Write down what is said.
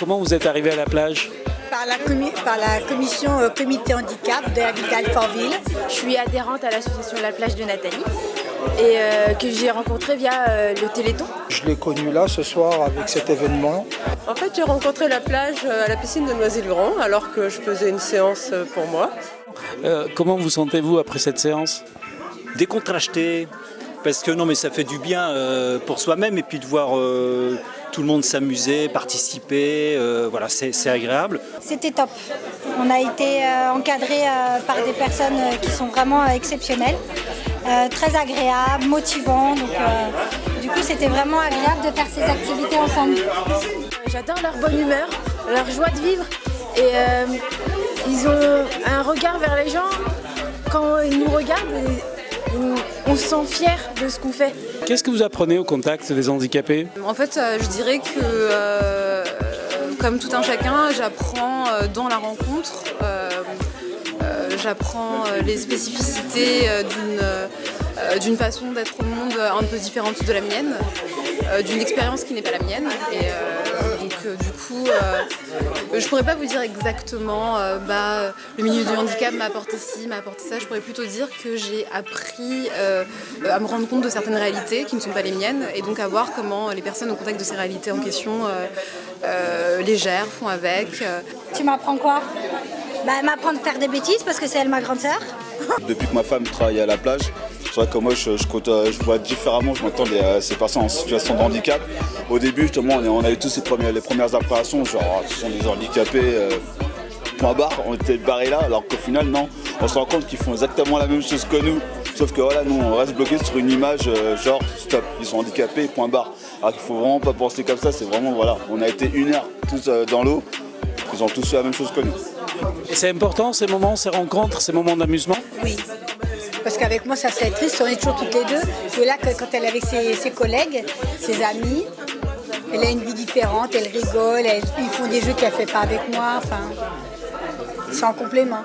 Comment vous êtes arrivé à la plage? Par la commission comité handicap de la ville d'Alfortville. Je suis adhérente à l'association La Plage de Nathalie et que j'ai rencontrée via le Téléthon. Je l'ai connu là ce soir avec cet événement. En fait, j'ai rencontré la plage à la piscine de Noisy-le-Grand alors que je faisais une séance pour moi. Comment vous sentez-vous après cette séance? Décontracté, parce que non mais ça fait du bien pour soi-même et puis de voir tout le monde s'amuser, participer, voilà, c'est agréable. C'était top. On a été encadrés par des personnes qui sont vraiment exceptionnelles, très agréables, motivants. Donc, du coup, c'était vraiment agréable de faire ces activités ensemble. J'adore leur bonne humeur, leur joie de vivre et ils ont un regard vers les gens. Quand ils nous regardent, on se sent fiers de ce qu'on fait. Qu'est-ce que vous apprenez au contact des handicapés? En fait, je dirais que, comme tout un chacun, j'apprends dans la rencontre, j'apprends les spécificités d'une façon d'être au monde un peu différente de la mienne, d'une expérience qui n'est pas la mienne. Et donc, du coup, je pourrais pas vous dire exactement, le milieu du handicap m'a apporté ci, m'a apporté ça. Je pourrais plutôt dire que j'ai appris à me rendre compte de certaines réalités qui ne sont pas les miennes et donc à voir comment les personnes au contact de ces réalités en question les gèrent, font avec. Tu m'apprends quoi? Elle m'apprend de faire des bêtises parce que c'est elle ma grande sœur. Depuis que ma femme travaille à la plage, c'est vrai que moi je vois différemment, je m'attends ces personnes en situation de handicap. Au début justement on a eu tous les premières appréhensions, genre ce sont des handicapés, point barre, on était barrés là, alors qu'au final non, on se rend compte qu'ils font exactement la même chose que nous. Sauf que voilà, nous on reste bloqué sur une image genre stop, ils sont handicapés, point barre. Alors qu'il faut vraiment pas penser comme ça, c'est vraiment voilà, on a été 1 heure tous dans l'eau, ils ont tous fait la même chose que nous. Et c'est important ces moments, ces rencontres, ces moments d'amusement? Oui. Parce qu'avec moi, ça serait triste, on est toujours toutes les deux. Et là, quand elle est avec ses collègues, ses amis, elle a une vie différente, elle rigole, ils font des jeux qu'elle ne fait pas avec moi. Enfin, c'est en complément.